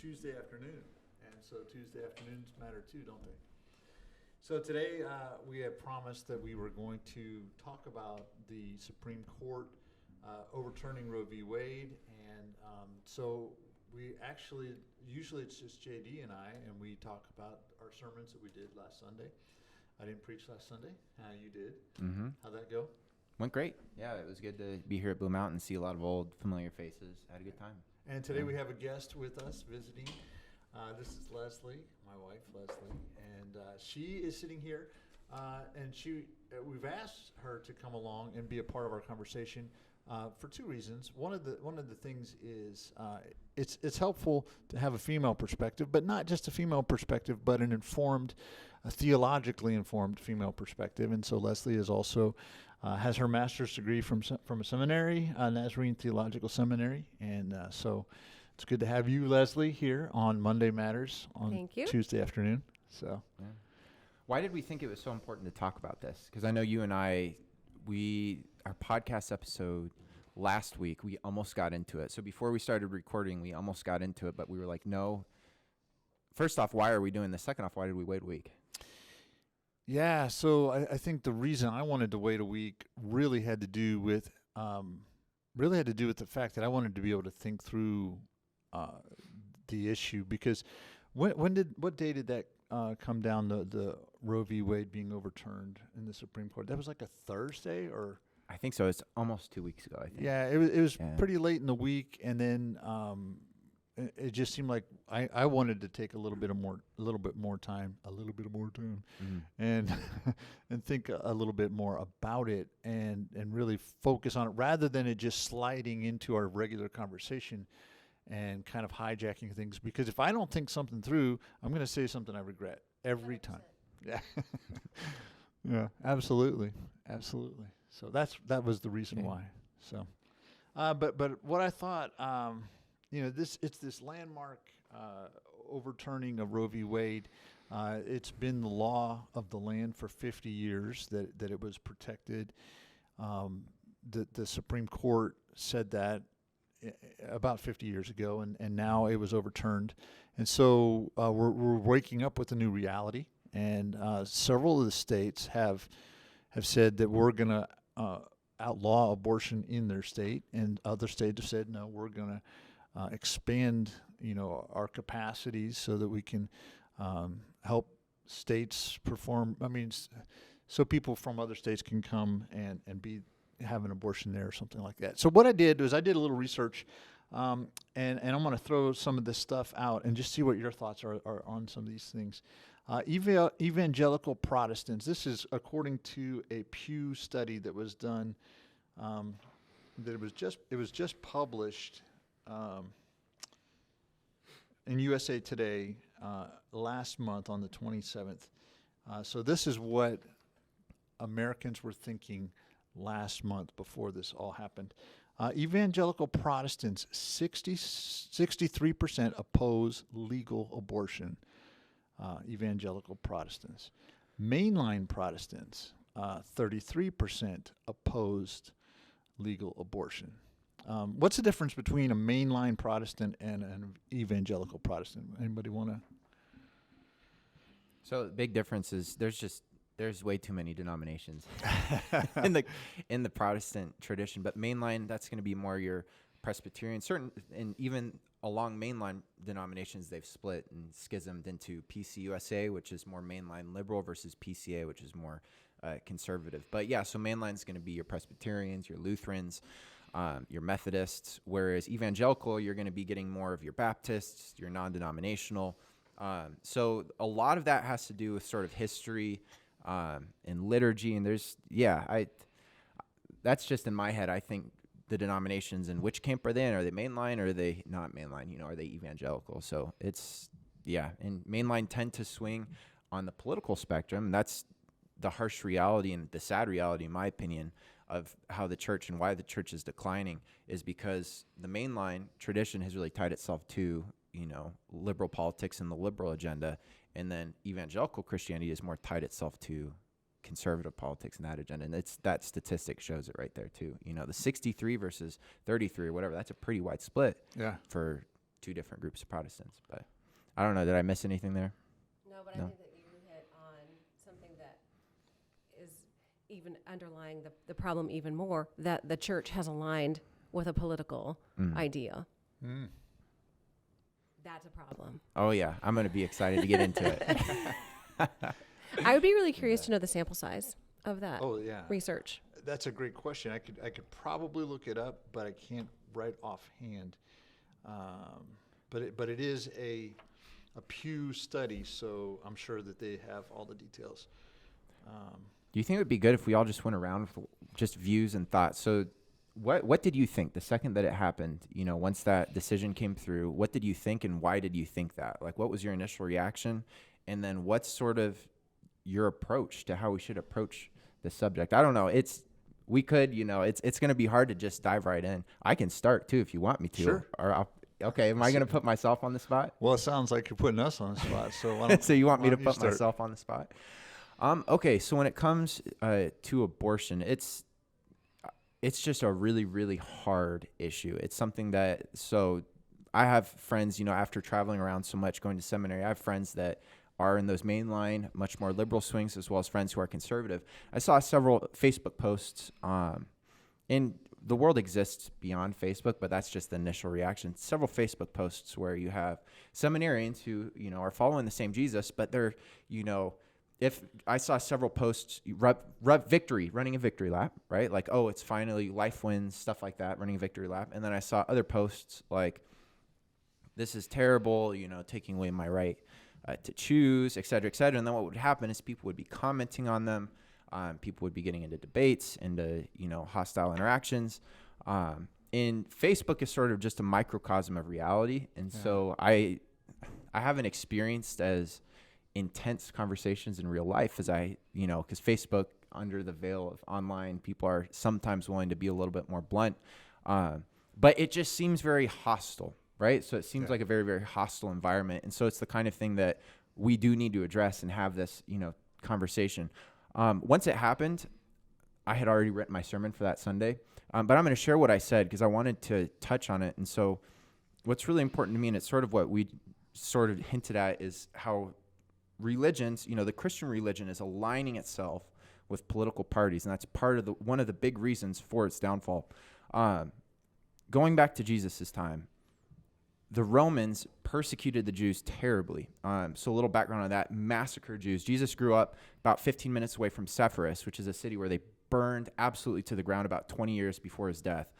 Tuesday afternoon, and so Tuesday afternoons matter too, don't they? So today we have promised that we were going to talk about the Supreme Court overturning Roe v. Wade, and so we actually, usually it's just JD and I, and we talk about our sermons that we did last Sunday. I didn't preach last Sunday. You did. Mm-hmm. How'd that go? Went great. Yeah, it was good to be here at Blue Mountain, see a lot of old familiar faces. Had a good time. And today we have a guest with us visiting. This is Leslie, my wife, Leslie, and she is sitting here. And we've asked her to come along and be a part of our conversation for two reasons. One of the things is it's helpful to have a female perspective, but not just a female perspective, but an informed, a theologically informed female perspective. And so Leslie is also has her master's degree from a seminary, Nazarene Theological Seminary, and so it's good to have you, Leslie, here on Monday Matters on Tuesday afternoon. So, yeah. Why did we think it was so important to talk about this? Because I know you and I, our podcast episode last week, we almost got into it. So before we started recording, we almost got into it, but we were like, no. First off, why are we doing this? Second off, why did we wait a week? Yeah, so I think the reason I wanted to wait a week really had to do with the fact that I wanted to be able to think through the issue, because what day did that come down, the Roe v. Wade being overturned in the Supreme Court? That was like a Thursday, or I think so. It's almost 2 weeks ago, I think. Yeah, it was pretty late in the week, and then it just seemed like I wanted to take a little bit more time, mm-hmm. and and think a little bit more about it, and really focus on it rather than it just sliding into our regular conversation and kind of hijacking things. Because if I don't think something through, I'm going to say something I regret every 100%. Time. Yeah, yeah, absolutely. So that was the reason why. So, but what I thought. It's this landmark overturning of Roe v. Wade. It's been the law of the land for 50 years that it was protected. The Supreme Court said that about 50 years ago, and now it was overturned. And so we're waking up with a new reality, and several of the states have said that we're going to outlaw abortion in their state, and other states have said, no, we're going to expand, our capacities so that we can help states perform. So people from other states can come and have an abortion there or something like that. So what I did was I did a little research, and I'm going to throw some of this stuff out and just see what your thoughts are on some of these things. Evangelical Protestants. This is according to a Pew study that was done. That it was just published in USA Today last month on the 27th. So this is what Americans were thinking last month before this all happened. Evangelical Protestants, 63% oppose legal abortion. Evangelical Protestants. Mainline Protestants, 33% opposed legal abortion. What's the difference between a mainline Protestant and an evangelical Protestant? Anybody want to? So the big difference is there's way too many denominations in the Protestant tradition. But mainline, that's going to be more your Presbyterian, and even along mainline denominations, they've split and schismed into PCUSA, which is more mainline liberal, versus PCA, which is more conservative. But yeah, so mainline is going to be your Presbyterians, your Lutherans, your Methodists, whereas evangelical, you're going to be getting more of your Baptists, your non-denominational. So a lot of that has to do with sort of history and liturgy, and that's just in my head. I think the denominations, in which camp are they in? Are they mainline or are they not mainline? Are they evangelical? So and mainline tend to swing on the political spectrum, and that's the harsh reality and the sad reality, in my opinion, of how the church and why the church is declining, is because the mainline tradition has really tied itself to, liberal politics and the liberal agenda, and then evangelical Christianity has more tied itself to conservative politics and that agenda. And that statistic shows it right there too. The 63 versus 33 or whatever, that's a pretty wide split for two different groups of Protestants. But I don't know. Did I miss anything there? No, but No. I think that you hit on something that is even underlying the problem even more, that the church has aligned with a political idea. Mm. That's a problem. Oh, yeah. I'm going to be excited to get into it. I would be really curious to know the sample size of that Oh, yeah. research. That's a great question. I could probably look it up, but I can't right offhand. But it is a Pew study, so I'm sure that they have all the details. Do you think it would be good if we all just went around with just views and thoughts? So what did you think the second that it happened, once that decision came through? What did you think, and why did you think that? Like, what was your initial reaction? And then what's sort of your approach to how we should approach the subject? I don't know. It's going to be hard to just dive right in. I can start too if you want me to. Sure. Okay, am I going to put myself on the spot? Well, it sounds like you're putting us on the spot. So why don't, So you want me why to don't you put start? myself on the spot? Okay, so when it comes to abortion, it's just a really, really hard issue. It's something that, so I have friends, after traveling around so much, going to seminary, I have friends that are in those mainline, much more liberal swings, as well as friends who are conservative. I saw several Facebook posts, and the world exists beyond Facebook, but that's just the initial reaction. Several Facebook posts where you have seminarians who, are following the same Jesus, but they're, if I saw several posts, running a victory lap, right? Like, oh, it's finally life wins, stuff like that, running a victory lap. And then I saw other posts like, this is terrible, taking away my right to choose, et cetera, et cetera. And then what would happen is people would be commenting on them. People would be getting into debates, into, hostile interactions. And Facebook is sort of just a microcosm of reality. And so I haven't experienced as intense conversations in real life as because Facebook, under the veil of online, people are sometimes willing to be a little bit more blunt. But it just seems very hostile, right? So it seems like a very, very hostile environment. And so it's the kind of thing that we do need to address and have this, conversation. Once it happened, I had already written my sermon for that Sunday. But I'm going to share what I said because I wanted to touch on it. And so what's really important to me, and it's sort of what we sort of hinted at, is how religions, the Christian religion is aligning itself with political parties, and that's part of one of the big reasons for its downfall. Going back to Jesus' time, the Romans persecuted the Jews terribly. So a little background on that: massacred Jews. Jesus grew up about 15 minutes away from Sepphoris, which is a city where they burned absolutely to the ground about 20 years before his death.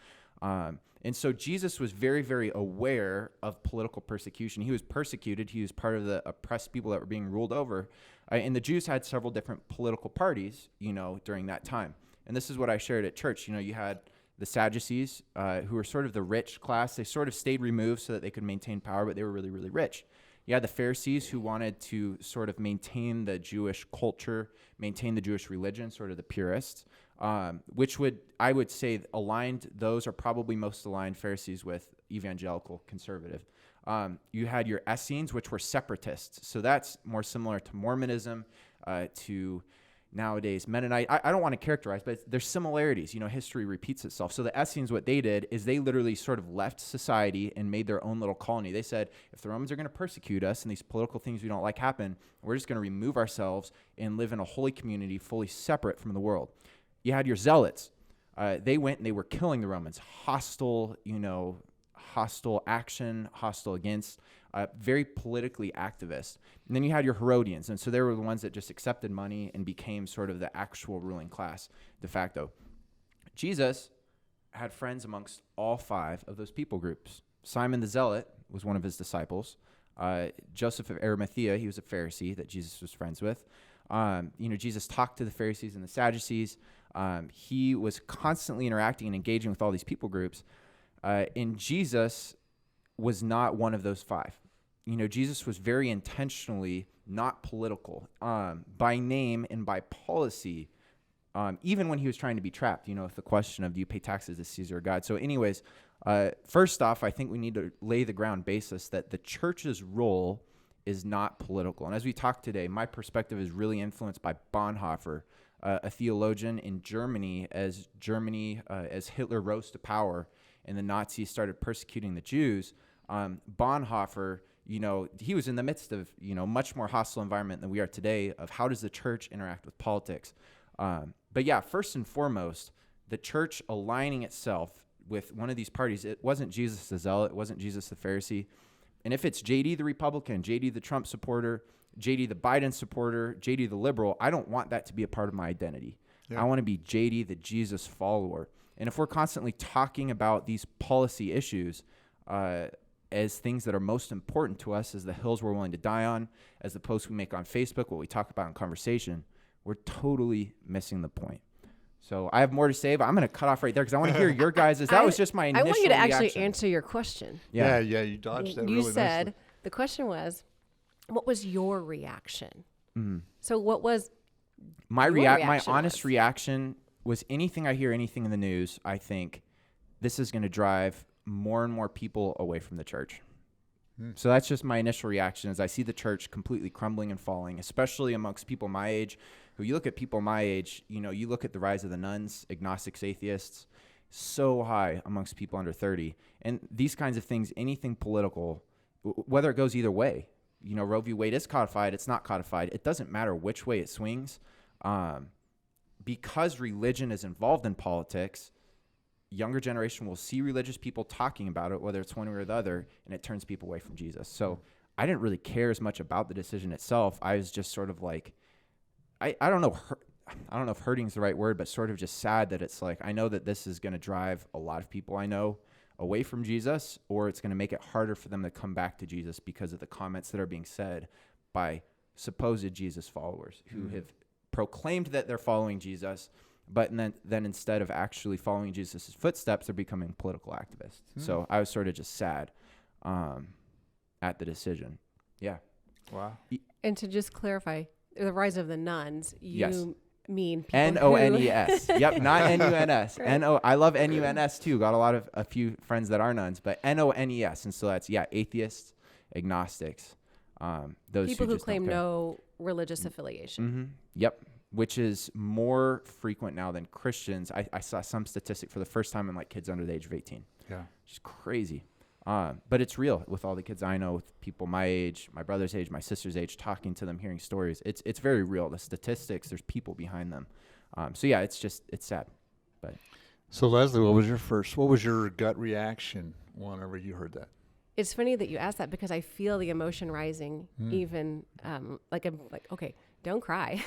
And so Jesus was very, very aware of political persecution. He was persecuted. He was part of the oppressed people that were being ruled over. And the Jews had several different political parties, during that time. And this is what I shared at church. You had the Sadducees, who were sort of the rich class. They sort of stayed removed so that they could maintain power, but they were really, really rich. You had the Pharisees, who wanted to sort of maintain the Jewish culture, maintain the Jewish religion, sort of the purists. Which I would say aligned, those are probably most aligned Pharisees with evangelical conservative. You had your Essenes, which were separatists. So that's more similar to Mormonism, to nowadays Mennonite. I don't want to characterize, but there's similarities. History repeats itself. So the Essenes, what they did is they literally sort of left society and made their own little colony. They said, if the Romans are going to persecute us and these political things we don't like happen, we're just going to remove ourselves and live in a holy community fully separate from the world. You had your Zealots. They went and they were killing the Romans. Hostile action, hostile against, very politically activist. And then you had your Herodians. And so they were the ones that just accepted money and became sort of the actual ruling class de facto. Jesus had friends amongst all five of those people groups. Simon the Zealot was one of his disciples. Joseph of Arimathea, he was a Pharisee that Jesus was friends with. Jesus talked to the Pharisees and the Sadducees. He was constantly interacting and engaging with all these people groups. And Jesus was not one of those five. Jesus was very intentionally not political, by name and by policy, even when he was trying to be trapped, with the question of, do you pay taxes to Caesar or God? So anyways, first off, I think we need to lay the ground basis that the church's role is not political. And as we talk today, my perspective is really influenced by Bonhoeffer, a theologian in Germany, as Hitler rose to power and the Nazis started persecuting the Jews. Bonhoeffer, he was in the midst of, much more hostile environment than we are today of how does the church interact with politics. But yeah, first and foremost, the church aligning itself with one of these parties. It wasn't Jesus the Zealot. It wasn't Jesus the Pharisee. And if it's JD the Republican, JD the Trump supporter, JD the Biden supporter, JD the liberal, I don't want that to be a part of my identity. Yeah. I want to be JD the Jesus follower. And if we're constantly talking about these policy issues as things that are most important to us, as the hills we're willing to die on, as the posts we make on Facebook, what we talk about in conversation, we're totally missing the point. So I have more to say, but I'm going to cut off right there because I want to hear your guys'. That was just my initial reaction. I want you to reaction. actually answer your question. Yeah, you dodged that really nicely. You said, the question was, what was your reaction? Mm-hmm. So what was my honest reaction was anything I hear, anything in the news, I think this is going to drive more and more people away from the church. So that's just my initial reaction as I see the church completely crumbling and falling, especially amongst people my age. Who you look at people my age, you look at the rise of the nuns, agnostics, atheists, so high amongst people under 30. And these kinds of things, anything political, whether it goes either way, Roe v. Wade is codified, it's not codified. It doesn't matter which way it swings. Because religion is involved in politics, younger generation will see religious people talking about it, whether it's one way or the other, and it turns people away from Jesus. So I didn't really care as much about the decision itself. I was just sort of like, I don't know if hurting is the right word, but sort of just sad that it's like, I know that this is going to drive a lot of people I know away from Jesus, or it's going to make it harder for them to come back to Jesus because of the comments that are being said by supposed Jesus followers who have proclaimed that they're following Jesus, but then instead of actually following Jesus' footsteps, they're becoming political activists. So I was sort of just sad at the decision. Yeah. Wow. And to just clarify, the rise of the nuns, you mean people N-O-N-E-S. Yep, not N-U-N-S. Right. N-O. I love N-U-N-S too. Got a few friends that are nuns, but N-O-N-E-S. And so that's, atheists, agnostics. Those people who just claim don't care. no religious affiliation. Mm-hmm. Yep. Which is more frequent now than Christians. I saw some statistic for the first time in kids under the age of 18. Yeah. Which is crazy. But it's real with all the kids I know, with people my age, my brother's age, my sister's age, talking to them, hearing stories. It's very real. The statistics, there's people behind them. It's sad. But so Leslie, what was your gut reaction whenever you heard that? It's funny that you asked that because I feel the emotion rising even I'm like, okay, don't cry.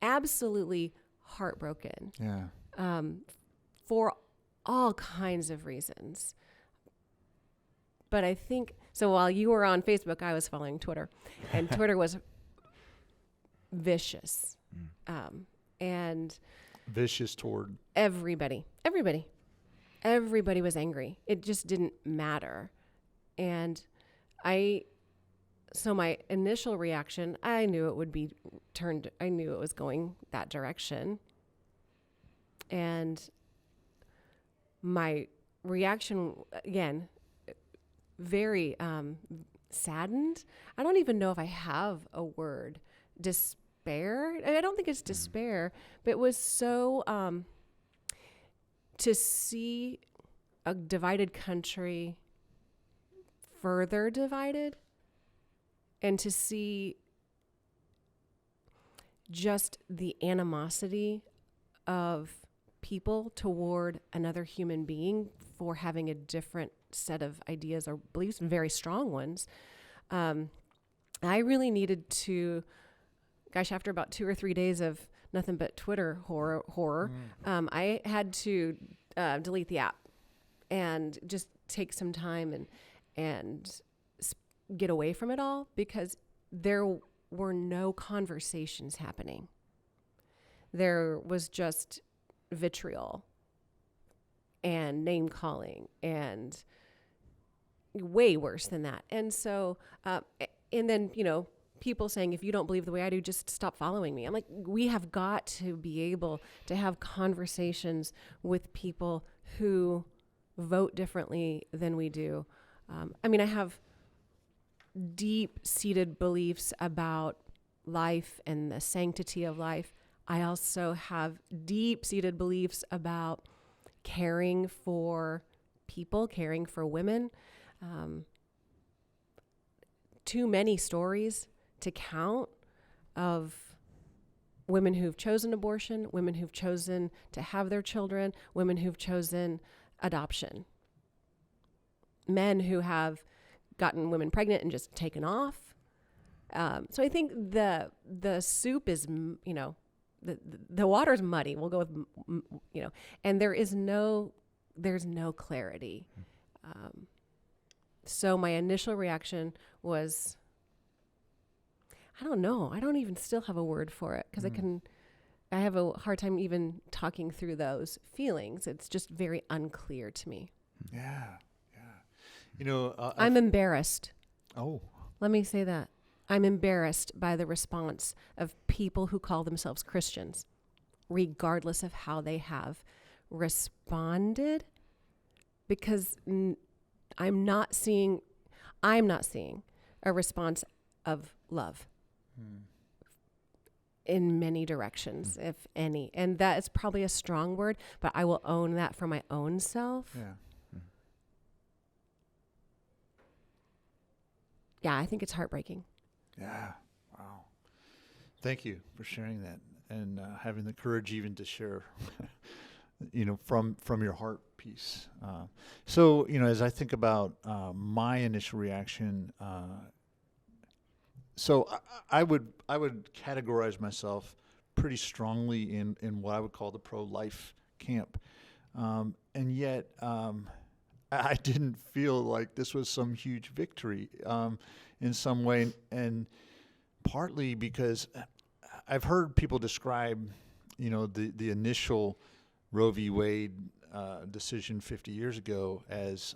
Absolutely heartbroken. Yeah. For all kinds of reasons. But I think, so while you were on Facebook, I was following Twitter, and Twitter was vicious. And vicious toward everybody was angry. It just didn't matter. And so my initial reaction, I knew it would be turned, I knew it was going that direction. And my reaction, again, very saddened. I don't even know if I have a word. Despair. I don't think it's despair, but it was so to see a divided country further divided, and to see just the animosity of people toward another human being for having a different set of ideas or beliefs, very strong ones. I really needed to, after about 2 or 3 days of nothing but Twitter horror, I had to delete the app and just take some time and get away from it all, because there were no conversations happening. There was just vitriol and name calling and way worse than that. And so, and then, people saying, if you don't believe the way I do, just stop following me. I'm like, we have got to be able to have conversations with people who vote differently than we do. I have deep-seated beliefs about life and the sanctity of life. I also have deep-seated beliefs about caring for people caring for women. Too many stories to count of women who've chosen abortion, women who've chosen to have their children, women who've chosen adoption, men who have gotten women pregnant and just taken off. So I think the soup is, the water's muddy. We'll go with, and there's no clarity. So my initial reaction was, I don't know. I don't even still have a word for it because I have a hard time even talking through those feelings. It's just very unclear to me. Yeah. Yeah. I'm embarrassed. Oh. Let me say that. I'm embarrassed by the response of people who call themselves Christians, regardless of how they have responded, because I'm not seeing a response of love in many directions, if any. And that is probably a strong word, but I will own that for my own self. Yeah. Yeah, I think it's heartbreaking. Yeah. Wow. Thank you for sharing that and having the courage even to share, from your heart piece. So, as I think about my initial reaction, so I would categorize myself pretty strongly in what I would call the pro-life camp, and yet I didn't feel like this was some huge victory in some way, and partly because I've heard people describe, the initial Roe v. Wade decision 50 years ago as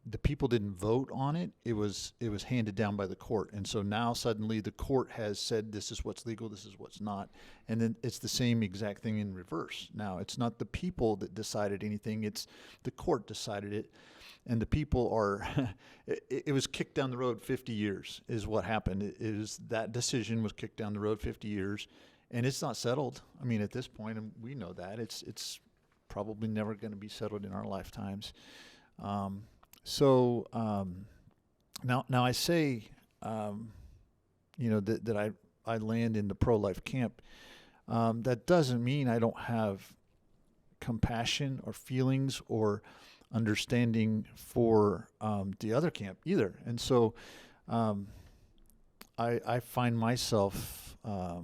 the people didn't vote on it. It was handed down by the court. And so now suddenly the court has said this is what's legal, this is what's not. And then it's the same exact thing in reverse. Now it's not the people that decided anything, it's the court decided it. And the people are, it was kicked down the road 50 years is what happened. It is that decision was kicked down the road 50 years and it's not settled. I mean, at this point, and we know that it's probably never going to be settled in our lifetimes. So now I say, that I land in the pro-life camp. That doesn't mean I don't have compassion or feelings or understanding for the other camp either. And so I find myself a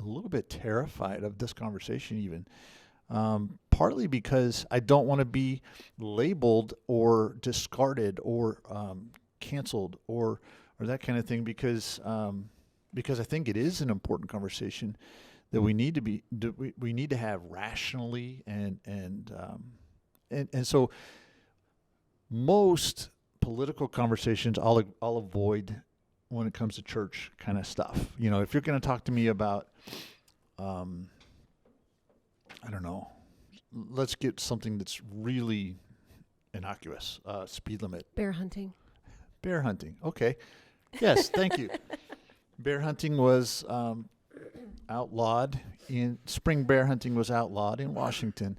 little bit terrified of this conversation even. Partly because I don't want to be labeled or discarded or canceled or that kind of thing because I think it is an important conversation that we need to have rationally and so most political conversations I'll avoid when it comes to church kind of stuff. If you're going to talk to me about I don't know. Let's get something that's really innocuous. Speed limit. Bear hunting. Bear hunting. Okay. Yes, thank you. Bear hunting was outlawed spring bear hunting was outlawed in Washington.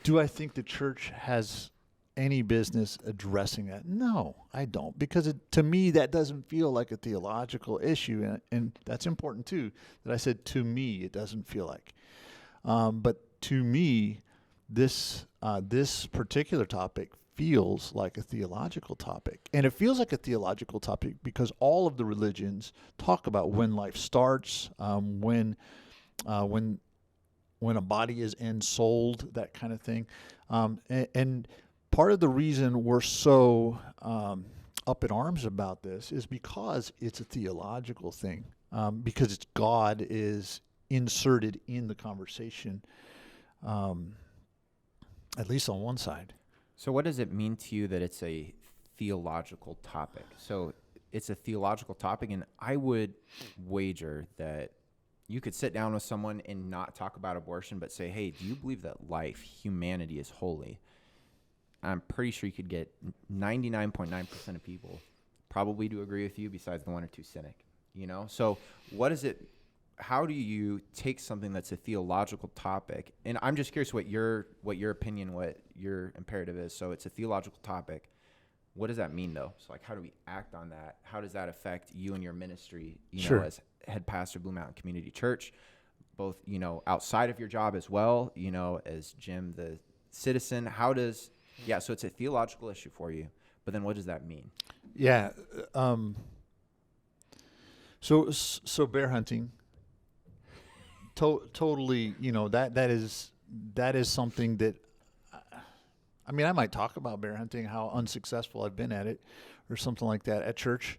Do I think the church has any business addressing that? No, I don't. Because to me, that doesn't feel like a theological issue. And that's important too, that I said to me, it doesn't feel like. But to me, this particular topic feels like a theological topic. And it feels like a theological topic because all of the religions talk about when life starts, when a body is ensouled, that kind of thing. And part of the reason we're so up in arms about this is because it's a theological thing, because it's God is inserted in the conversation, at least on one side. So what does it mean to you that it's a theological topic? So it's a theological topic, and I would wager that you could sit down with someone and not talk about abortion, but say, hey, do you believe that life, humanity is holy? I'm pretty sure you could get 99.9% of people probably to agree with you besides the one or two cynic, So what is it? how do you take something that's a theological topic? And I'm just curious what your opinion, what your imperative is. So it's a theological topic. What does that mean, though? So, like, how do we act on that? How does that affect you and your ministry, Sure. as head pastor of Blue Mountain Community Church, both, outside of your job as well, as Jim, the citizen? How does, so it's a theological issue for you, but then what does that mean? Yeah. So bear hunting, totally, that is something that, I mean, I might talk about bear hunting, how unsuccessful I've been at it or something like that at church,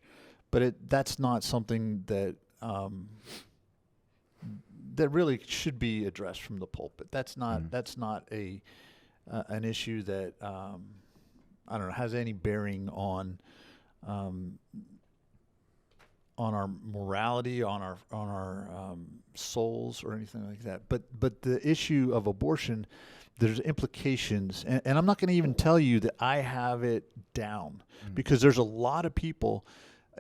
but that's not something that that really should be addressed from the pulpit. That's not an issue that I don't know, has any bearing on our morality, on our souls or anything like that. But the issue of abortion, there's implications, and I'm not going to even tell you that I have it down, because there's a lot of people,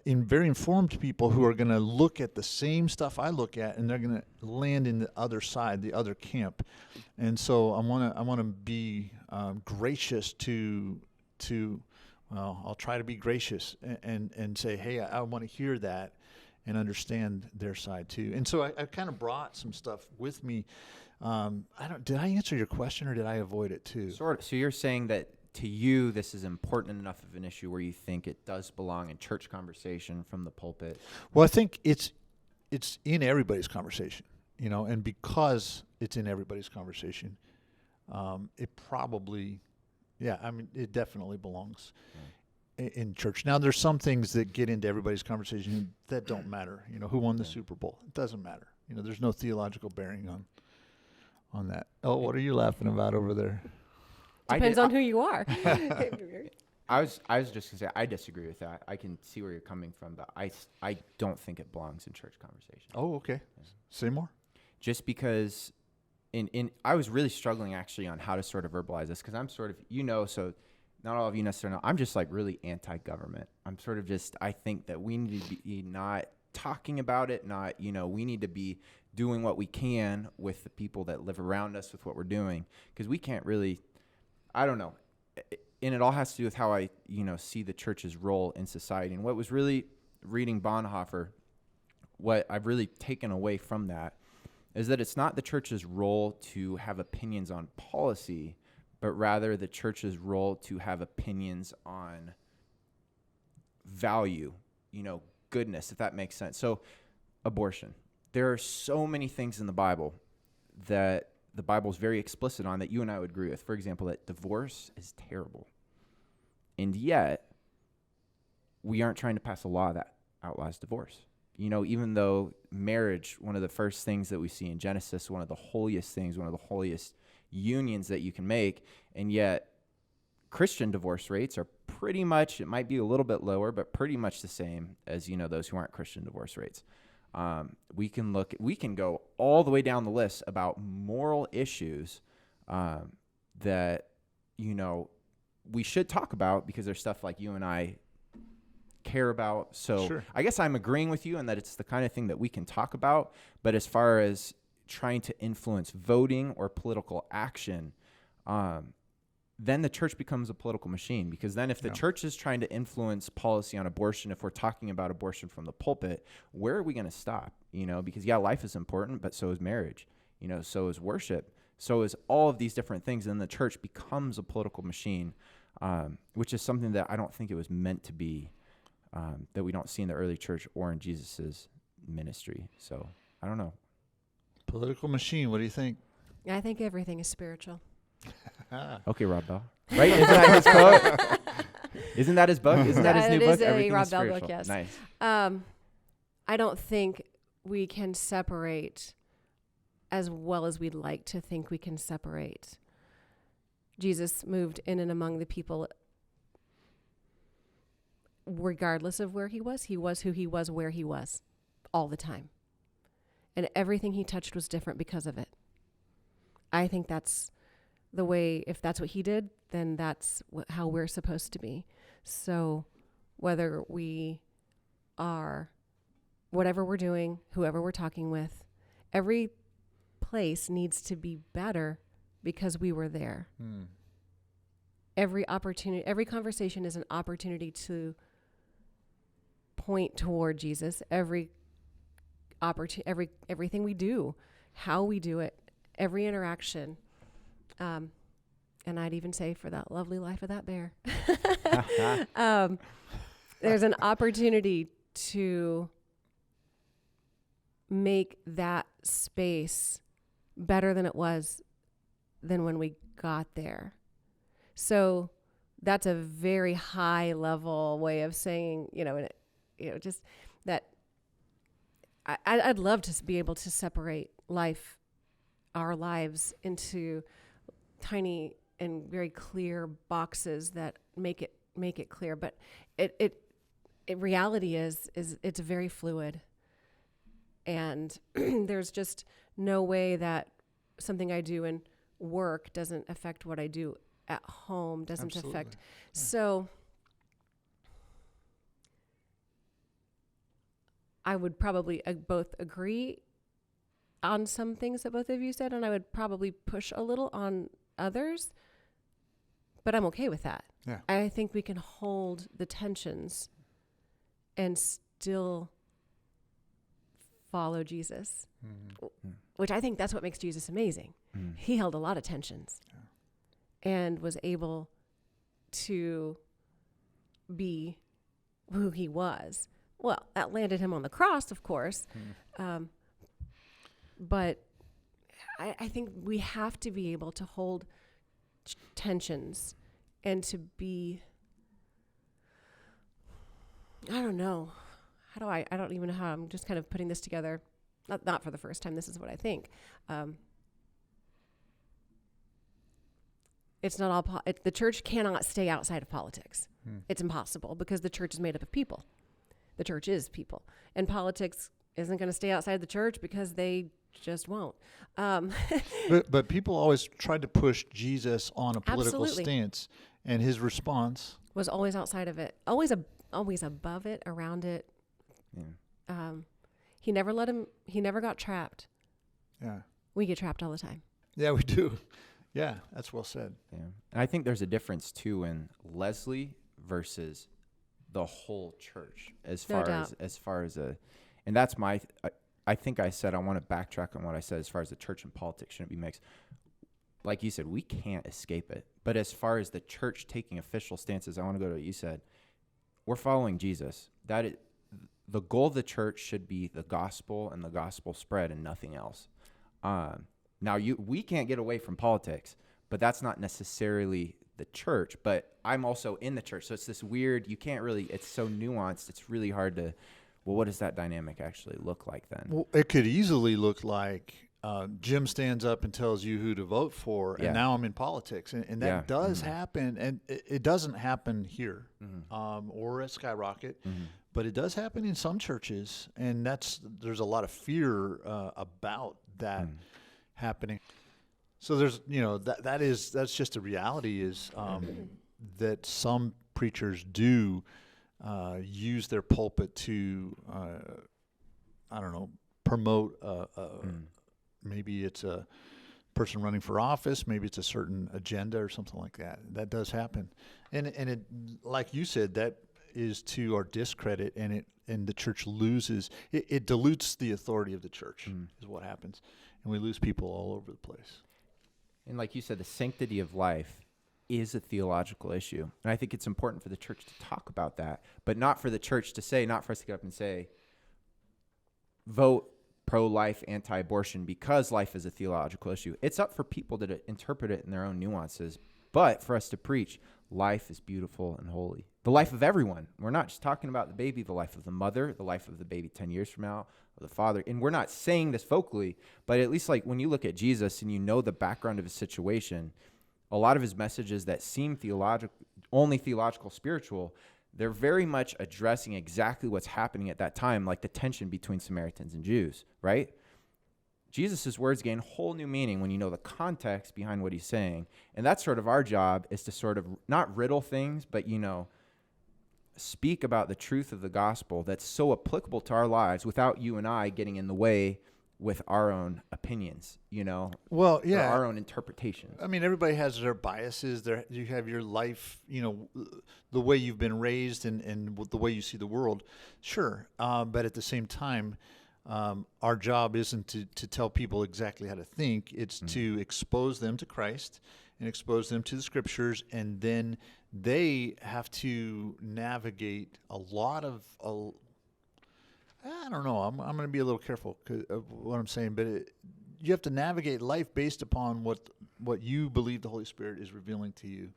very informed people, who are going to look at the same stuff I look at, and they're going to land in the other side, the other camp. And so I want to be gracious to well, I'll try to be gracious and say, hey, I want to hear that and understand their side too. And so I kind of brought some stuff with me. Did I answer your question, or did I avoid it too? Sort of. So you're saying that to you, this is important enough of an issue where you think it does belong in church conversation from the pulpit? Well, I think it's in everybody's conversation, and because it's in everybody's conversation, it probably, it definitely belongs in church. Now, there's some things that get into everybody's conversation that don't matter. Who won the Super Bowl? It doesn't matter. There's no theological bearing on that. Oh, what are you laughing about over there? Depends on who you are. I was just gonna say I disagree with that. I can see where you're coming from, but I don't think it belongs in church conversation. Oh, okay. Say more. Just because I was really struggling actually on how to sort of verbalize this, because I'm sort of, so not all of you necessarily know, I'm just like really anti-government. I'm sort of just, I think that we need to be not talking about it, not, we need to be doing what we can with the people that live around us with what we're doing, because we can't really, I don't know. And it all has to do with how I, see the church's role in society. And what was really reading Bonhoeffer, what I've really taken away from that is that it's not the church's role to have opinions on policy, but rather the church's role to have opinions on value, goodness, if that makes sense. So abortion. There are so many things in the Bible that the Bible is very explicit on that you and I would agree with. For example, that divorce is terrible. And yet, we aren't trying to pass a law that outlaws divorce. Even though marriage, one of the first things that we see in Genesis, one of the holiest things, one of the holiest unions that you can make, and yet Christian divorce rates are pretty much, it might be a little bit lower, but pretty much the same as, those who aren't Christian divorce rates. We can go all the way down the list about moral issues that, we should talk about, because there's stuff like you and I care about. So sure. I guess I'm agreeing with you in that it's the kind of thing that we can talk about. But as far as trying to influence voting or political action, then the church becomes a political machine. Because then if the church is trying to influence policy on abortion, if we're talking about abortion from the pulpit, where are we going to stop? Because life is important, but so is marriage. So is worship. So is all of these different things. And the church becomes a political machine, which is something that I don't think it was meant to be, that we don't see in the early church or in Jesus's ministry. So I don't know. Political machine. What do you think? I think everything is spiritual. Okay, Rob Bell. Right? Isn't that his quote? Isn't that his book? Isn't that his new book? It is Everything a Rob is Bell spiritual. book, yes. Nice. I don't think we can separate as well as we'd like to think we can separate. Jesus moved in and among the people regardless of where he was. He was who he was, where he was, all the time. And everything he touched was different because of it. I think that's the way, if that's what he did, then that's how we're supposed to be. So whether we are, whatever we're doing, whoever we're talking with, every place needs to be better because we were there. Every conversation is an opportunity to point toward Jesus. Everything we do, how we do it, every interaction. And I'd even say for that lovely life of that bear, there's an opportunity to make that space better than it was than when we got there. So that's a very high level way of saying, just that I'd love to be able to separate our lives into tiny and very clear boxes that make it clear. But reality is it's very fluid. And there's just no way that something I do in work doesn't affect what I do at home, doesn't Absolutely. affect. So I would probably both agree on some things that both of you said, and I would probably push a little on others, but I'm okay with that. Yeah. I think we can hold the tensions and still follow Jesus, which I think that's what makes Jesus amazing. He held a lot of tensions and was able to be who he was. Well, that landed him on the cross, of course. But I think we have to be able to hold tensions and to be, I don't know. I don't even know how. I'm just kind of putting this together. Not for the first time. This is what I think. It's not all, the church cannot stay outside of politics. It's impossible because the church is made up of people. The church is people. And politics isn't going to stay outside the church because they just won't. But people always tried to push Jesus on a political Absolutely. stance, and his response Was always outside of it. Always above it, around it. Yeah. He never got trapped. Yeah. We get trapped all the time. Yeah, we do. Yeah, that's well said. Yeah. And I think there's a difference too in Leslie versus the whole church as No far doubt. as and that's I think I said I want to backtrack on what I said as far as the church and politics shouldn't be mixed. Like you said, we can't escape it. But as far as the church taking official stances, I want to go to what you said. We're following Jesus. That is, the goal of the church should be the gospel and the gospel spread and nothing else. Now, we can't get away from politics, but that's not necessarily the church. But I'm also in the church, so it's this weird. You can't really. It's so nuanced. It's really hard to. Well, what does that dynamic actually look like then? Well, it could easily look like Jim stands up and tells you who to vote for, and now I'm in politics. And that does happen, and it doesn't happen here or at Skyrocket, but it does happen in some churches, and there's a lot of fear about that happening. So there's, that's just a reality is that some preachers do use their pulpit to, promote maybe it's a person running for office, maybe it's a certain agenda or something like that. That does happen. And it, like you said, that is to our discredit, and the church loses, it dilutes the authority of the church is what happens. And we lose people all over the place. And like you said, the sanctity of life is a theological issue. And I think it's important for the church to talk about that, but not for the church to say, not for us to get up and say, vote pro-life, anti-abortion, because life is a theological issue. It's up for people to interpret it in their own nuances, but for us to preach, life is beautiful and holy. The life of everyone. We're not just talking about the baby, the life of the mother, the life of the baby 10 years from now, of the father. And we're not saying this vocally, but at least like when you look at Jesus and you know the background of his situation, a lot of his messages that seem only theological, spiritual, they're very much addressing exactly what's happening at that time, like the tension between Samaritans and Jews, right? Jesus' words gain whole new meaning when you know the context behind what he's saying. And that's sort of our job, is to sort of not riddle things, but, speak about the truth of the gospel that's so applicable to our lives without you and I getting in the way with our own opinions, Well, or yeah. our own interpretations. I mean, everybody has their biases. You have your life, the way you've been raised and the way you see the world. Sure. But at the same time, our job isn't to tell people exactly how to think. It's to expose them to Christ and expose them to the scriptures. And then they have to navigate a lot of, I don't know. I'm going to be a little careful of what I'm saying, but you have to navigate life based upon what you believe the Holy Spirit is revealing to you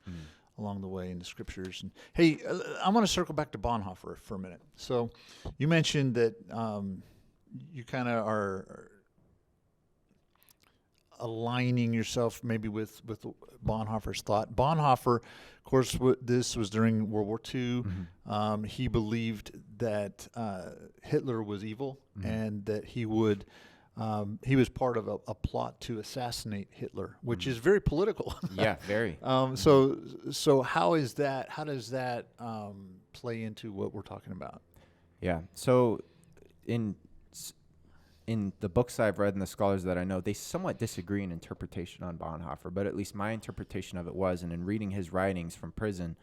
along the way in the scriptures. And hey, I want to circle back to Bonhoeffer for a minute. So you mentioned that you kind of are aligning yourself maybe with Bonhoeffer's thought. Bonhoeffer, of course, this was during World War II. He believed that Hitler was evil and that he was part of a plot to assassinate Hitler, which is very political. Yeah, very. So how does that play into what we're talking about? Yeah. So in the books I've read and the scholars that I know, they somewhat disagree in interpretation on Bonhoeffer, but at least my interpretation of it was, and in reading his writings from prison,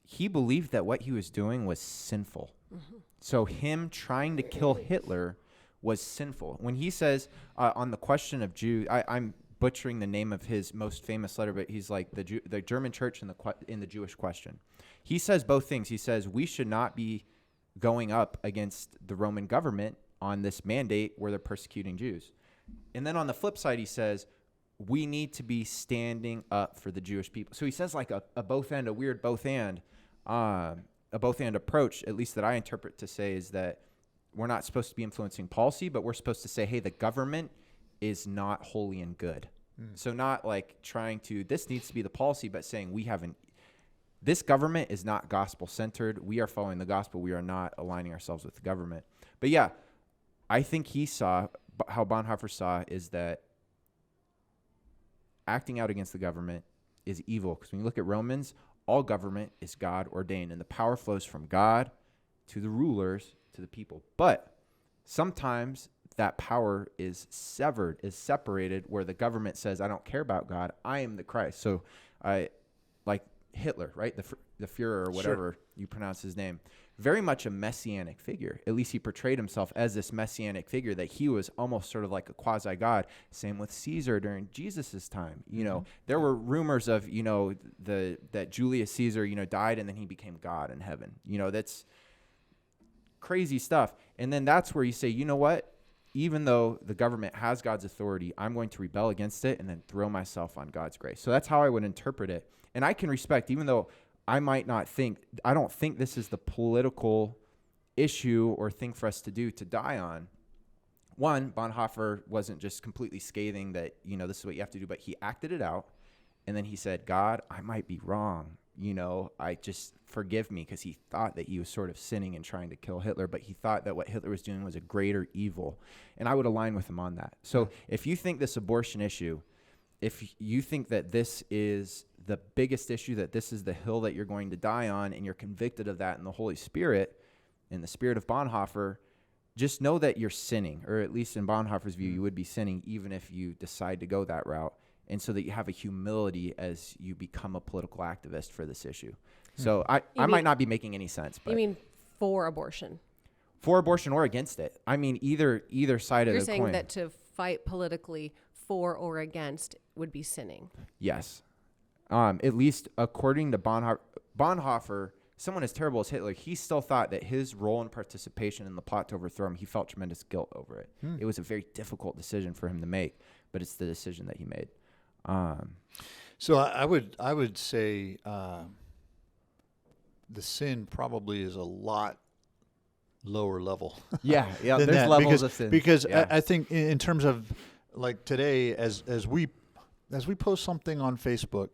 he believed that what he was doing was sinful. So him trying to kill Hitler was sinful. When he says on the question of Jews, I'm butchering the name of his most famous letter, but he's like the German church in the Jewish question. He says both things. He says we should not be going up against the Roman government on this mandate where they're persecuting Jews. And then on the flip side, he says, we need to be standing up for the Jewish people. So he says like a both and, a weird both and approach, at least that I interpret to say, is that we're not supposed to be influencing policy, but we're supposed to say, hey, the government is not holy and good. So not like this needs to be the policy, but saying this government is not gospel centered. We are following the gospel. We are not aligning ourselves with the government. But yeah, I think he saw, how Bonhoeffer saw, is that acting out against the government is evil. Because when you look at Romans, all government is God ordained, and the power flows from God to the rulers, to the people. But sometimes that power is separated, where the government says, I don't care about God, I am the Christ. So like Hitler, right? The Führer, or whatever you pronounce his name. Very much a messianic figure. At least he portrayed himself as this messianic figure, that he was almost sort of like a quasi-God. Same with Caesar during Jesus's time. There were rumors of, that Julius Caesar, died and then he became God in heaven. That's crazy stuff. And then that's where you say, you know what? Even though the government has God's authority, I'm going to rebel against it and then throw myself on God's grace. So that's how I would interpret it. And I can respect, even though I don't think this is the political issue or thing for us to do, to die on. One, Bonhoeffer wasn't just completely scathing that, this is what you have to do, but he acted it out. And then he said, God, I might be wrong. I just forgive me, because he thought that he was sort of sinning and trying to kill Hitler, but he thought that what Hitler was doing was a greater evil. And I would align with him on that. So if you think this abortion issue, if you think that this is the biggest issue, that this is the hill that you're going to die on, and you're convicted of that in the Holy Spirit, in the spirit of Bonhoeffer, just know that you're sinning, or at least in Bonhoeffer's view, you would be sinning even if you decide to go that route, and so that you have a humility as you become a political activist for this issue. So I might not be making any sense. But you mean for abortion? For abortion or against it. I mean, either side of the coin. You're saying that to fight politically for or against would be sinning? Yes. At least according to Bonhoeffer, someone as terrible as Hitler, he still thought that his role and participation in the plot to overthrow him, he felt tremendous guilt over it. It was a very difficult decision for him to make, but it's the decision that he made. So I would say the sin probably is a lot lower level. Yeah. There's levels of sin. Because I think in terms of like today, as we post something on Facebook,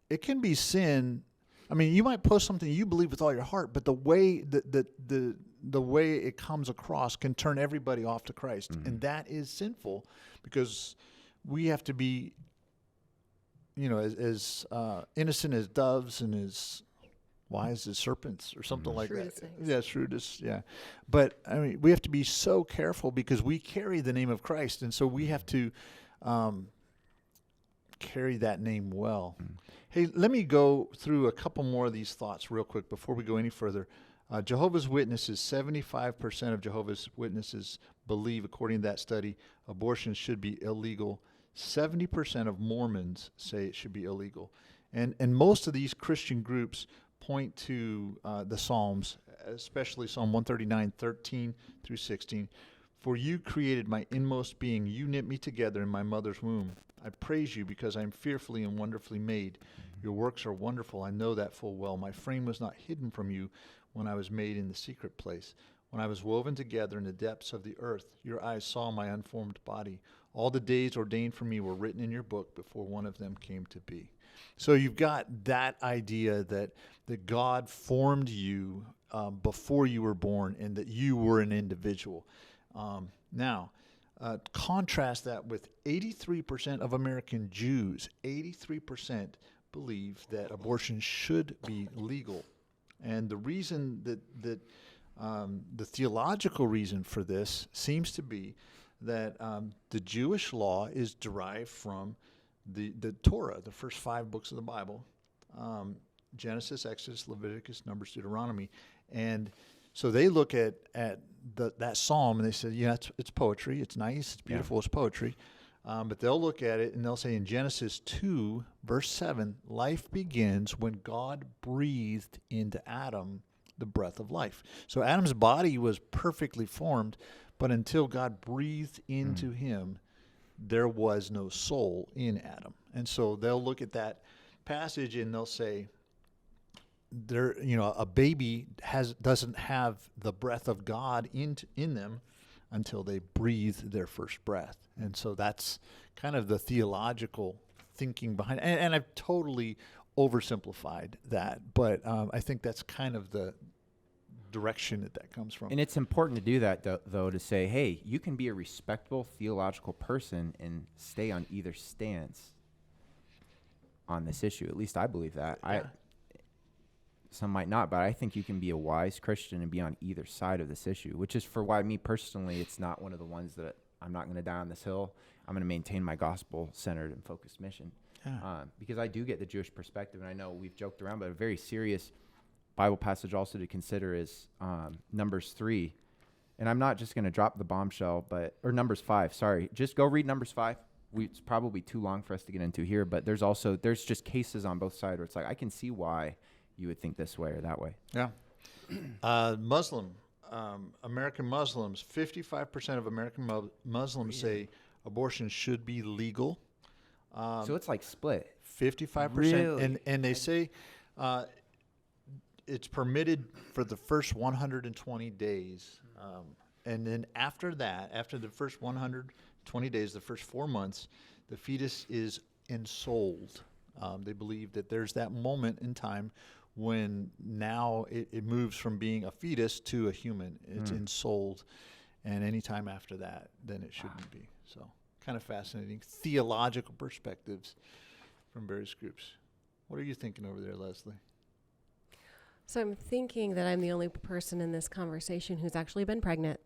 it can be sin. I mean, you might post something you believe with all your heart, but the way the way it comes across can turn everybody off to Christ, and that is sinful, because we have to be, as innocent as doves and as wise as serpents or something like Shrewd that. as snakes. Yeah, shrewd as, yeah. But I mean, we have to be so careful because we carry the name of Christ, and so we have to carry that name well. Hey, let me go through a couple more of these thoughts real quick before we go any further. Jehovah's Witnesses, 75% of Jehovah's Witnesses believe, according to that study, abortion should be illegal. 70% of Mormons say it should be illegal. And most of these Christian groups point to the Psalms, especially Psalm 139, 13 through 16. For you created my inmost being. You knit me together in my mother's womb. I praise you because I am fearfully and wonderfully made. Your works are wonderful. I know that full well. My frame was not hidden from you when I was made in the secret place. When I was woven together in the depths of the earth, your eyes saw my unformed body. All the days ordained for me were written in your book before one of them came to be. So you've got that idea that God formed you before you were born and that you were an individual. Now, contrast that with 83% of American Jews. 83% believe that abortion should be legal. And the reason that the theological reason for this seems to be that the Jewish law is derived from the Torah, the first 5 books of the Bible, Genesis, Exodus, Leviticus, Numbers, Deuteronomy. And so they look at that psalm and they say, yeah, it's poetry. It's nice. It's beautiful. Yeah. It's poetry. But they'll look at it and they'll say in Genesis 2, verse 7, life begins when God breathed into Adam the breath of life. So Adam's body was perfectly formed, but until God breathed into him, there was no soul in Adam. And so they'll look at that passage and they'll say, a baby doesn't have the breath of God in them until they breathe their first breath. And so that's kind of the theological thinking behind it. And I've totally oversimplified that, but I think that's kind of the direction that comes from. And it's important to do that, though, to say, hey, you can be a respectable theological person and stay on either stance on this issue. At least I believe that. Yeah. Some might not, but I think you can be a wise Christian and be on either side of this issue, which is for why me personally, it's not one of the ones that I'm not going to die on this hill. I'm going to maintain my gospel-centered and focused mission. Yeah. Because I do get the Jewish perspective, and I know we've joked around, but a very serious Bible passage also to consider is Numbers 3. And I'm not just going to drop the bombshell, or Numbers 5, sorry. Just go read Numbers 5. It's probably too long for us to get into here, but there's just cases on both sides where it's like, I can see why you would think this way or that way. Yeah. American Muslims, 55% of American Muslims say abortion should be legal. So it's like split. 55%. Really? And they say it's permitted for the first 120 days. And then after that, after the first 120 days, the first 4 months, the fetus is ensouled. They believe that there's that moment in time when now it moves from being a fetus to a human. It's ensouled. And any time after that, then it shouldn't be. So kind of fascinating theological perspectives from various groups. What are you thinking over there, Leslie? So I'm thinking that I'm the only person in this conversation who's actually been pregnant.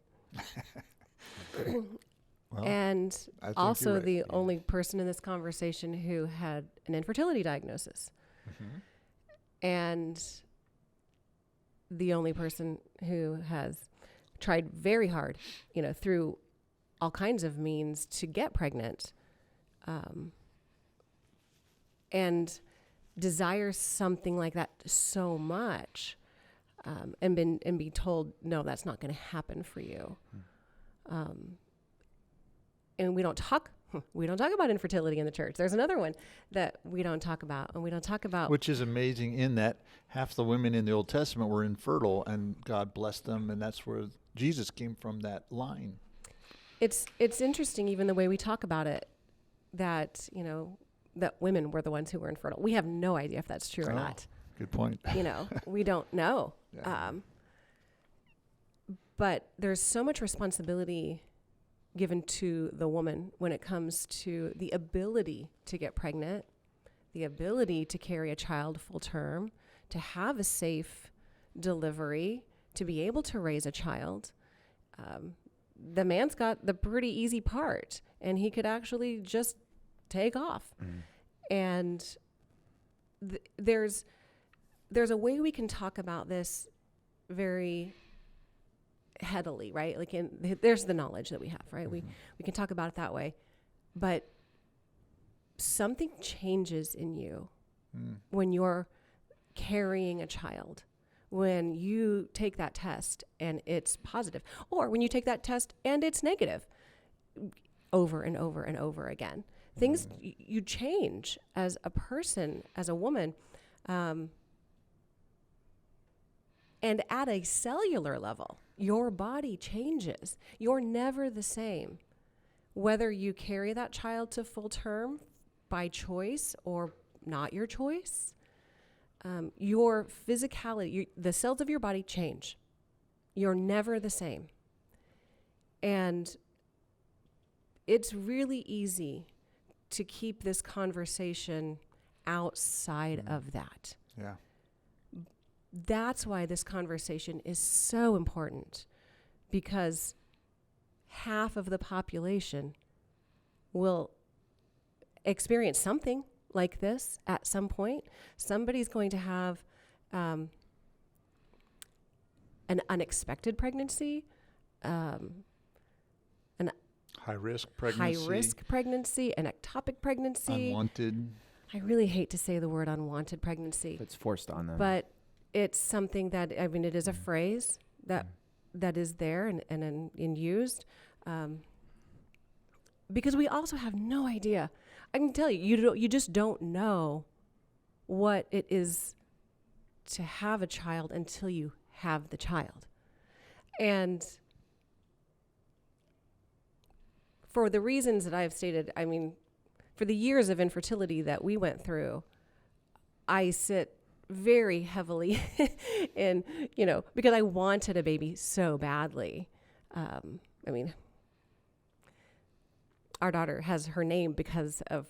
Well, and also the only person in this conversation who had an infertility diagnosis. Mm-hmm. And the only person who has tried very hard, through all kinds of means to get pregnant, and desires something like that so much, and be told, no, that's not going to happen for you. And we don't talk about infertility in the church. There's another one that we don't talk about, and we don't talk about. Which is amazing in that half the women in the Old Testament were infertile, and God blessed them, and that's where Jesus came from, that line. It's interesting, even the way we talk about it, that that women were the ones who were infertile. We have no idea if that's true or not. Good point. We don't know. Yeah. But there's so much responsibility given to the woman when it comes to the ability to get pregnant, the ability to carry a child full term, to have a safe delivery, to be able to raise a child. The man's got the pretty easy part, and he could actually just take off. And there's a way we can talk about this very headily, right? Like there's the knowledge that we have, right? We can talk about it that way, but something changes in you when you're carrying a child, when you take that test and it's positive, or when you take that test and it's negative over and over and over again. Things, you change as a person, as a woman, and at a cellular level, your body changes. You're never the same. Whether you carry that child to full term by choice or not your choice, your physicality, the cells of your body change. You're never the same. And it's really easy to keep this conversation outside of that. Yeah. That's why this conversation is so important, because half of the population will experience something like this at some point. Somebody's going to have an unexpected pregnancy, an high-risk pregnancy, an ectopic pregnancy. Unwanted. I really hate to say the word unwanted pregnancy. It's forced on them. But it's something that, I mean, it is a phrase that is there and used. Because we also have no idea. I can tell you, you just don't know what it is to have a child until you have the child. And for the reasons that I've stated, I mean, for the years of infertility that we went through, I sit very heavily in, because I wanted a baby so badly. I mean, our daughter has her name because of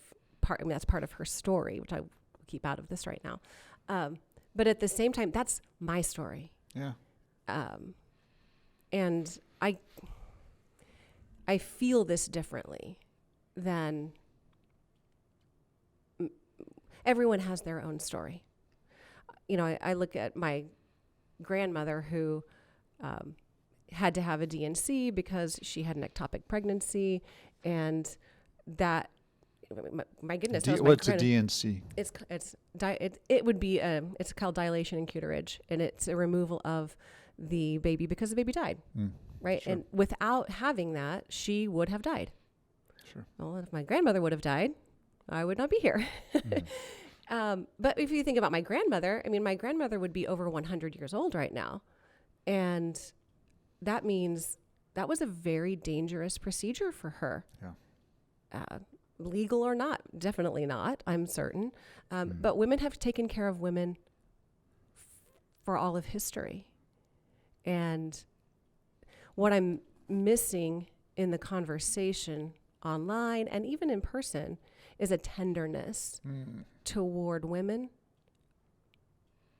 that's part of her story, which I will keep out of this right now. But at the same time, that's my story. Yeah. And I feel this differently than everyone has their own story. I look at my grandmother who had to have a DNC because she had an ectopic pregnancy, and that, my goodness. What's a DNC? It would be it's called dilation and curettage, and it's a removal of the baby because the baby died, right? Sure. And without having that, she would have died. Sure. Well, if my grandmother would have died, I would not be here. But if you think about my grandmother, I mean, my grandmother would be over 100 years old right now. And that means that was a very dangerous procedure for her. Yeah. Legal or not, definitely not, I'm certain. But women have taken care of women for all of history. And what I'm missing in the conversation online and even in person is a tenderness toward women,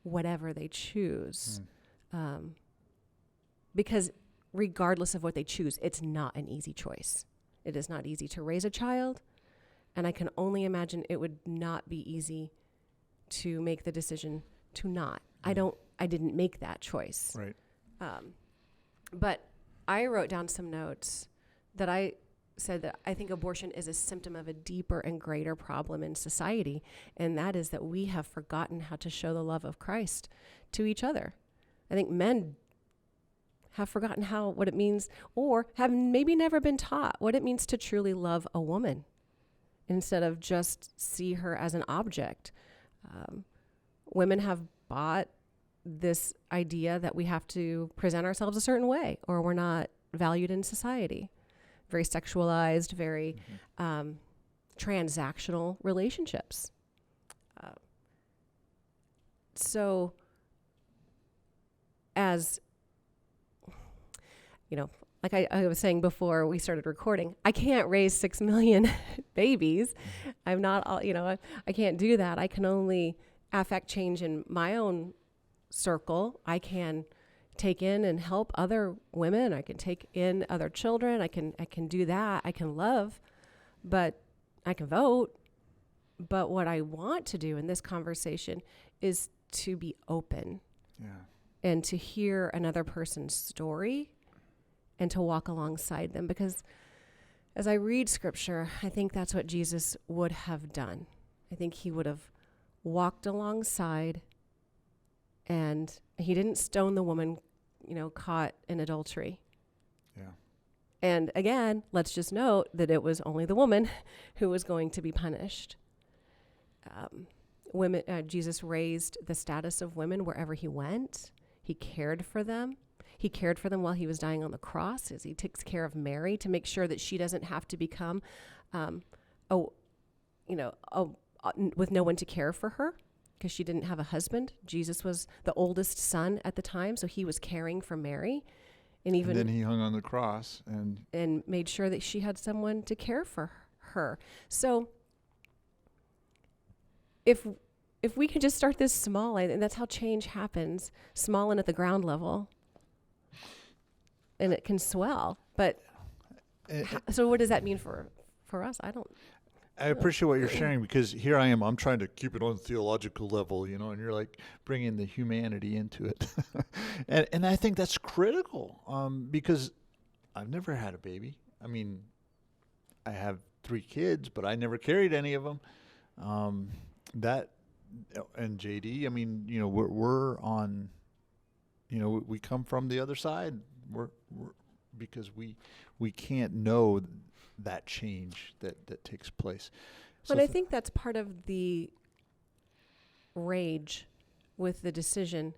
whatever they choose. Because regardless of what they choose, it's not an easy choice. It is not easy to raise a child, and I can only imagine it would not be easy to make the decision to not. I didn't make that choice. Right. But I wrote down some notes that I said that I think abortion is a symptom of a deeper and greater problem in society, and that is that we have forgotten how to show the love of Christ to each other. I think men have forgotten what it means, or have maybe never been taught what it means to truly love a woman instead of just see her as an object. Women have bought this idea that we have to present ourselves a certain way or we're not valued in society. Very sexualized, very transactional relationships. So as like I was saying before we started recording, I can't raise 6 million babies. I'm not all, I can't do that. I can only affect change in my own circle. I can take in and help other women. I can take in other children. I can do that. I can love, but I can vote. But what I want to do in this conversation is to be open. Yeah. And to hear another person's story and to walk alongside them. Because as I read scripture, I think that's what Jesus would have done. I think he would have walked alongside, and he didn't stone the woman, caught in adultery. Yeah. And again, let's just note that it was only the woman who was going to be punished. Jesus raised the status of women wherever he went. He cared for them. He cared for them while he was dying on the cross, as he takes care of Mary to make sure that she doesn't have to become, with no one to care for her because she didn't have a husband. Jesus was the oldest son at the time, so he was caring for Mary, and then he hung on the cross and made sure that she had someone to care for her. So if we could just start this small, and that's how change happens, small and at the ground level, and it can swell. But so what does that mean for us? I appreciate what you're sharing, because here I am. I'm trying to keep it on the theological level, and you're like bringing the humanity into it. and I think that's critical, because I've never had a baby. I mean, I have 3 kids, but I never carried any of them. And JD, I mean, we're on, we come from the other side. We're because we can't know that change that takes place. But I think that's part of the rage with the decision,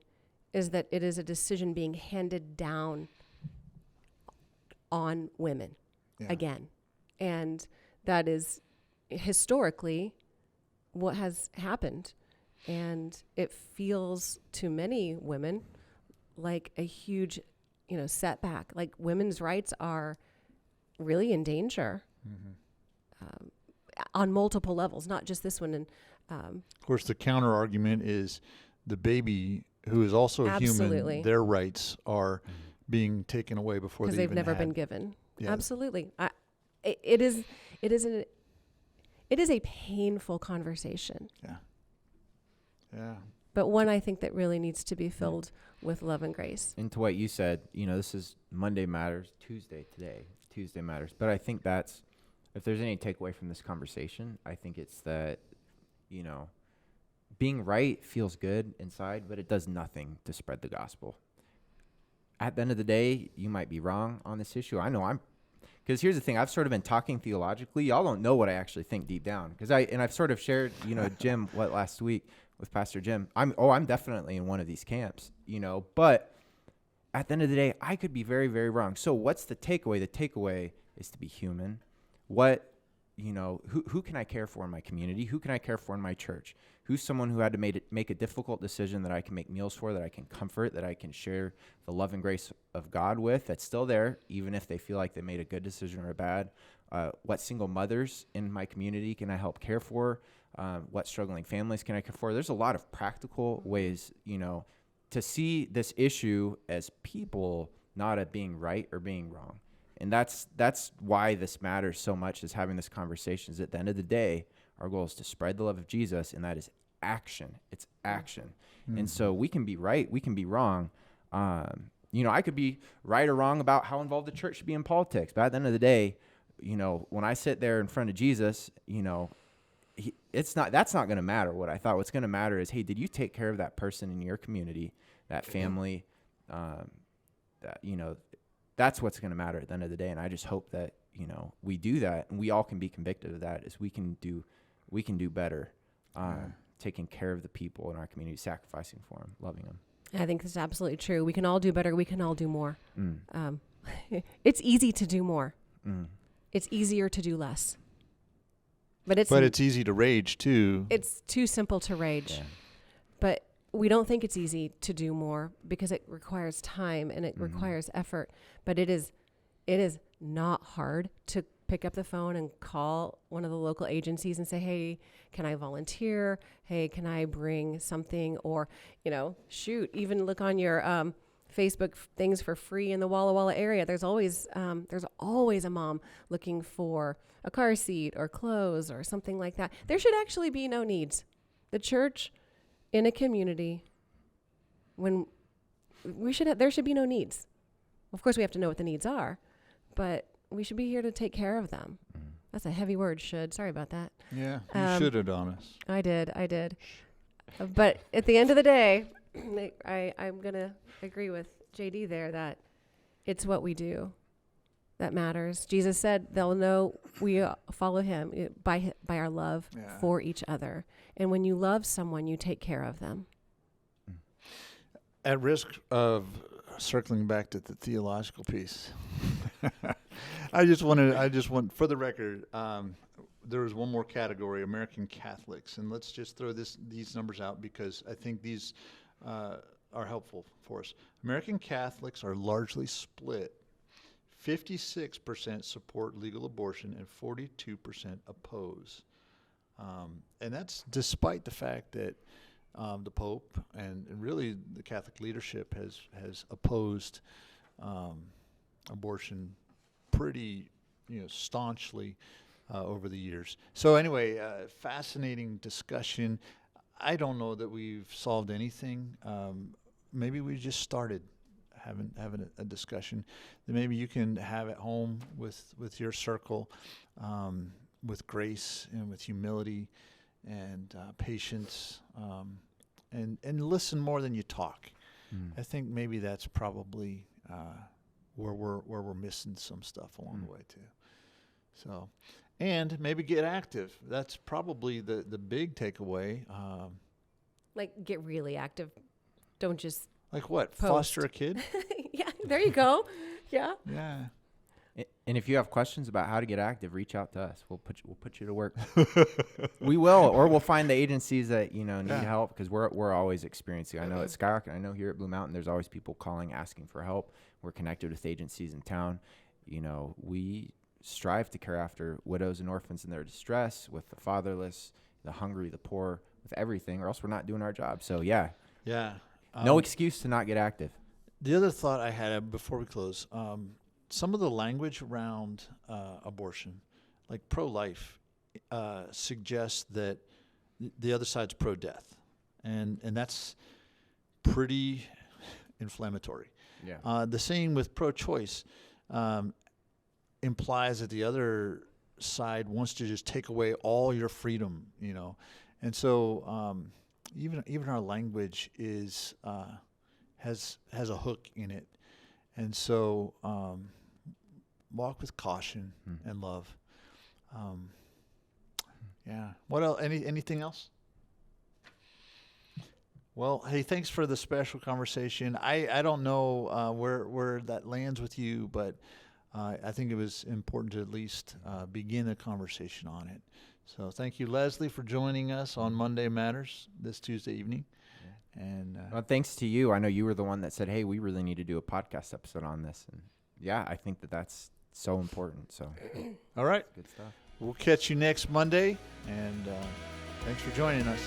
is that it is a decision being handed down on women again. And that is historically what has happened. And it feels to many women like a huge, setback. Like women's rights are really in danger on multiple levels, not just this one. And of course, the counter argument is the baby, who is also a human, their rights are being taken away before because they've never been given. Yeah. Absolutely. It is a painful conversation. Yeah. Yeah. But one I think that really needs to be filled with love and grace. And to what you said, this is Monday Matters, Tuesday Matters. But I think that's, if there's any takeaway from this conversation, I think it's that, being right feels good inside, but it does nothing to spread the gospel. At the end of the day, you might be wrong on this issue. I know because here's the thing, I've sort of been talking theologically. Y'all don't know what I actually think deep down. I've sort of shared, Jim, last week with Pastor Jim. I'm definitely in one of these camps, but at the end of the day, I could be very, very wrong. So what's the takeaway? The takeaway is to be human. Who can I care for in my community? Who can I care for in my church? Who's someone who had to make a difficult decision that I can make meals for, that I can comfort, that I can share the love and grace of God with, that's still there, even if they feel like they made a good decision or a bad? What single mothers in my community can I help care for? What struggling families can I care for? There's a lot of practical ways, to see this issue as people, not at being right or being wrong. And that's why this matters so much, is having this conversation. Is at the end of the day, our goal is to spread the love of Jesus, and that is action. It's action. Mm-hmm. And so we can be right, we can be wrong. I could be right or wrong about how involved the church should be in politics. But at the end of the day, when I sit there in front of Jesus, that's not going to matter what I thought. What's going to matter is, hey, did you take care of that person in your community, that family, that's what's going to matter at the end of the day. And I just hope that, we do that, and we all can be convicted of that, is we can do better, taking care of the people in our community, sacrificing for them, loving them. I think that's absolutely true. We can all do better. We can all do more. It's easy to do more. It's easier to do less. But it's easy to rage too. It's too simple to rage. Yeah. But we don't think it's easy to do more, because it requires time and it requires effort. But it is not hard to pick up the phone and call one of the local agencies and say, hey, can I volunteer? Hey, can I bring something? Or, shoot, even look on your Facebook things for free in the Walla Walla area. There's always a mom looking for a car seat or clothes or something like that. There should actually be no needs. The church in a community, there should be no needs. Of course, we have to know what the needs are, but we should be here to take care of them. That's a heavy word, should. Sorry about that. Yeah, you should have done us. I did. But at the end of the day, I'm going to agree with JD there that it's what we do that matters. Jesus said they'll know we follow him by our love for each other. And when you love someone, you take care of them. At risk of circling back to the theological piece, I just want, for the record, there was one more category, American Catholics, and let's just throw these numbers out because I think these are helpful for us. American Catholics are largely split. 56% support legal abortion and 42% oppose. And that's despite the fact that the Pope and really the Catholic leadership has opposed abortion pretty staunchly over the years. So anyway, fascinating discussion. I don't know that we've solved anything. Maybe we just started having a discussion that maybe you can have at home with your circle, with grace and with humility and patience, and listen more than you talk. I think maybe that's probably where we're missing some stuff along the way too. So, and maybe get active. That's probably the big takeaway. Like get really active. Don't just like what? post. Foster a kid? Yeah, there you go. Yeah. Yeah. And if you have questions about how to get active, reach out to us. We'll put you to work. We will, or we'll find the agencies that need help because we're always experiencing. I know at Skyrock, I know here at Blue Mountain, there's always people calling asking for help. We're connected with agencies in town. We strive to care after widows and orphans in their distress, with the fatherless, the hungry, the poor, with everything, or else we're not doing our job. So yeah. No excuse to not get active. The other thought I had before we close. Some of the language around abortion, like pro-life, suggests that the other side's pro-death, and that's pretty inflammatory. Yeah. The same with pro-choice implies that the other side wants to just take away all your freedom, and so even our language has a hook in it, and so. Walk with caution and love. What else? Anything else? Well, hey, thanks for the special conversation. I don't know where that lands with you, but I think it was important to at least begin a conversation on it. So thank you, Leslie, for joining us on Monday Matters this Tuesday evening. And well, thanks to you. I know you were the one that said, hey, we really need to do a podcast episode on this. And yeah, I think that's so important. So, all right. Good stuff. We'll catch you next Monday, and thanks for joining us.